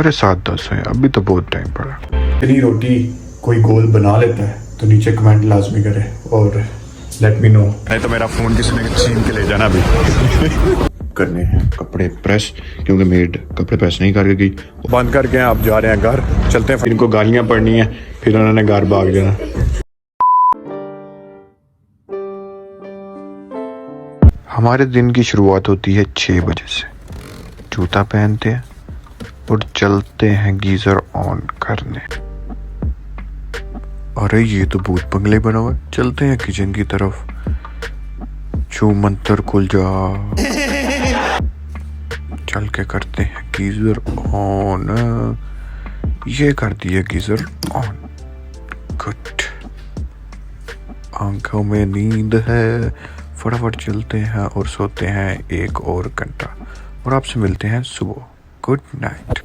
अरे 7-10 है, अभी तो बहुत टाइम पड़ा। इतनी रोटी कोई गोल बना लेता है तो नीचे कमेंट लाजमी करे और लेट मी नो, नहीं तो मेरा फोन किसी ने छीन के ले जाना अभी। करने हैं कपड़े प्रेस, क्योंकि मेड कपड़े प्रेस नहीं करके गई, बंद करके आप जा रहे हैं घर। चलते हैं, इनको गालियां पड़नी है, फिर उन्होंने घर भाग जाना। हमारे दिन की शुरुआत होती है 6 बजे से। जूता पहनते हैं और चलते हैं गीजर ऑन करने। अरे ये तो भूत बंगले बना हुआ है। चलते हैं किचन की तरफ। छू मंतर खुल जा। चल के करते हैं गीजर ऑन। ये कर दिया गीजर ऑन। गुड। आंखों में नींद है, फटाफट चलते हैं और सोते हैं 1 और घंटा और आपसे मिलते हैं सुबह। Good night.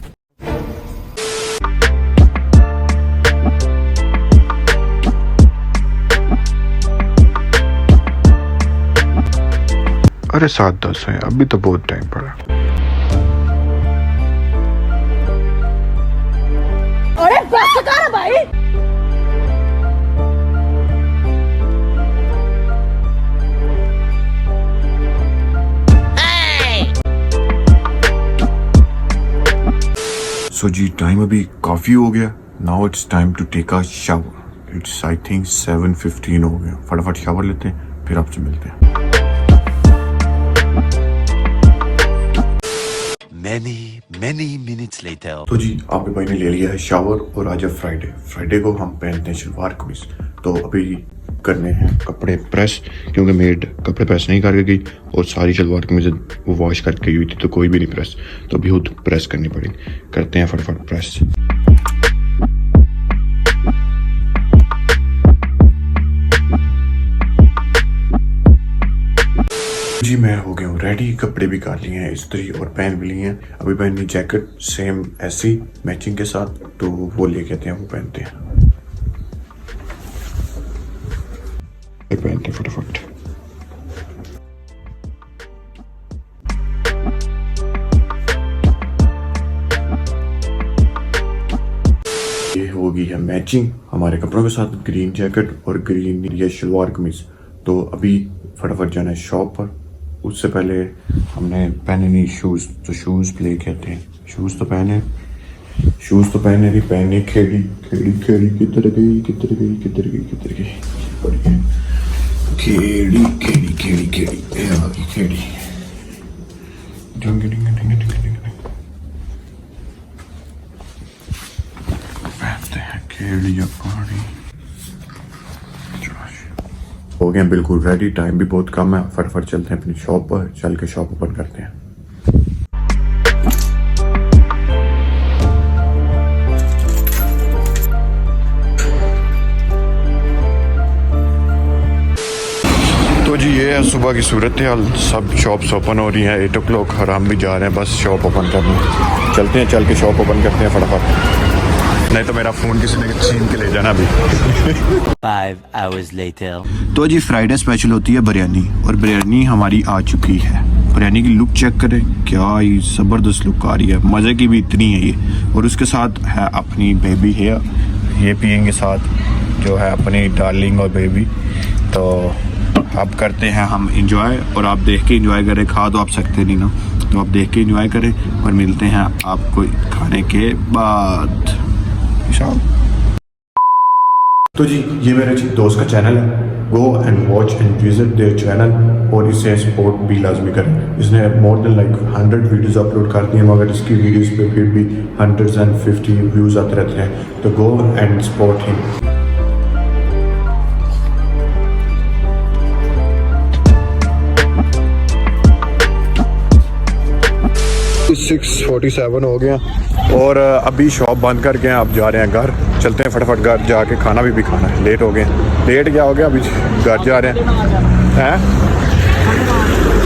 अरे 7-10 है, अभी तो बहुत टाइम पड़ा। अरे बस कर भाई। सो जी टाइम अभी काफ़ी हो गया। Now it's time to take a shower. It's I think 7:15 हो गया। फटाफट शावर लेते हैं, फिर आपसे मिलते हैं। Many minutes later. तो जी आपके भाई ने ले लिया है शावर और आज है फ्राइडे को हम पहनते हैं शलवार कमीज। तो अभी करने हैं कपड़े प्रेस, क्योंकि मेड कपड़े प्रेस नहीं करके गई और सारी शलवार कमीज वो वॉश करके गई हुई थी, तो कोई भी नहीं प्रेस, तो अभी खुद प्रेस करनी पड़ेगी। करते हैं फटाफट प्रेस। जी मैं हो गया हूँ रेडी। कपड़े भी कर लिए हैं इस्त्री और पहन भी लिए हैं। अभी पहननी जैकेट सेम ऐसी मैचिंग के साथ, तो वो ले कहते हैं वो पहनते हैं। पहनते फटाफट। ये हो गई है मैचिंग हमारे कपड़ों के साथ, ग्रीन जैकेट और ग्रीन ये शलवार कमीज। तो अभी फटाफट जाना है शॉप पर। उससे पहले हमने पहने नहीं शूज़, तो शूज़ प्ले कहते हैं। शूज़ तो पहने नहीं पहने। खेड़ी किधर गई खेड़ी पहनते हैं खेड़ी या पानी। हो गए बिल्कुल रेडी। टाइम भी बहुत कम है, फटाफट चलते हैं अपनी शॉप पर। चल के शॉप ओपन करते हैं। तो जी ये है सुबह की सूरत हाल। सब शॉप्स ओपन हो रही हैं 8 o'clock और हम भी जा रहे हैं बस शॉप ओपन करने। चलते हैं, चल के शॉप ओपन करते हैं फटाफट, नहीं तो मेरा फोन किसी ने छीन के ले जाना अभी। 5 hours later. तो जी फ्राइडे स्पेशल होती है बिरयानी, और बिरयानी हमारी आ चुकी है। बिरयानी की लुक चेक करें, क्या ही ज़बरदस्त लुक आ रही है। मज़े की भी इतनी है ये। और उसके साथ है अपनी बेबी है, ये पियेंगे साथ, जो है अपनी डार्लिंग और बेबी। तो अब करते हैं हम इंजॉय, और आप देख के इंजॉय करें। खा तो आप सकते नहीं ना, तो आप देख के इंजॉय करें और मिलते हैं आपको खाने के बाद। तो जी ये मेरे दोस्त का चैनल है, go and watch and visit there channel, और इसे सपोर्ट भी लाजमी करें। इसने मोर देन 100 वीडियोस अपलोड कर दी हैं, मगर इसकी वीडियोस पे फिर भी 150 व्यूज़ आते रहते हैं। तो गो एंड सपोर्ट हिम। 6:47 हो गया और अभी शॉप बंद करके अब जा रहे हैं घर। चलते हैं फटाफट घर, जाके खाना भी खाना है। लेट हो गए। लेट क्या हो गया, अभी घर जा रहे हैं।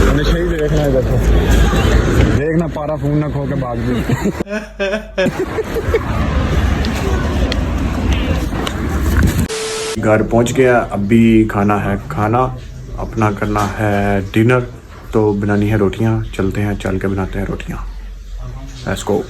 हमेशा ही देखना है, देखना पारा फोन ना खो के भाग दी। घर पहुंच गया, अभी खाना है, खाना अपना करना है डिनर, तो बनानी है रोटियां। चलते हैं, चल के बनाते हैं रोटियां। Let's go.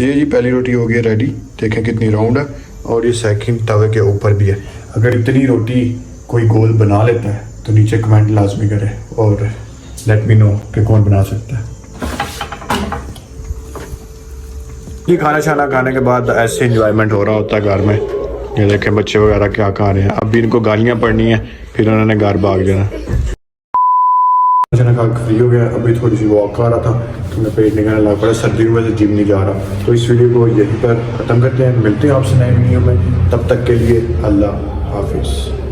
ये जी पहली रोटी हो गई है रेडी, देखें कितनी राउंड है, और ये सेकंड तवे के ऊपर भी है। अगर इतनी रोटी कोई गोल बना लेता है तो नीचे कमेंट लाजमी करें और लेट मी नो कि कौन बना सकता है। ये खाना शाना खाने के बाद ऐसे इंजॉयमेंट हो रहा होता है घर में। ये देखें बच्चे वगैरह क्या खा रहे हैं। अब भी इनको गालियाँ पड़नी है, फिर उन्होंने घर भाग जाना। खाना खा फ्री हो गया, अभी थोड़ी सी वॉक कर रहा था तो मैं पेट निकालने लगा पड़ा। सर्दी की वजह से जिम नहीं जा रहा। तो इस वीडियो को यहीं पर ख़त्म करते हैं। मिलते हैं आपसे नए वीडियो में, तब तक के लिए अल्लाह हाफिज़।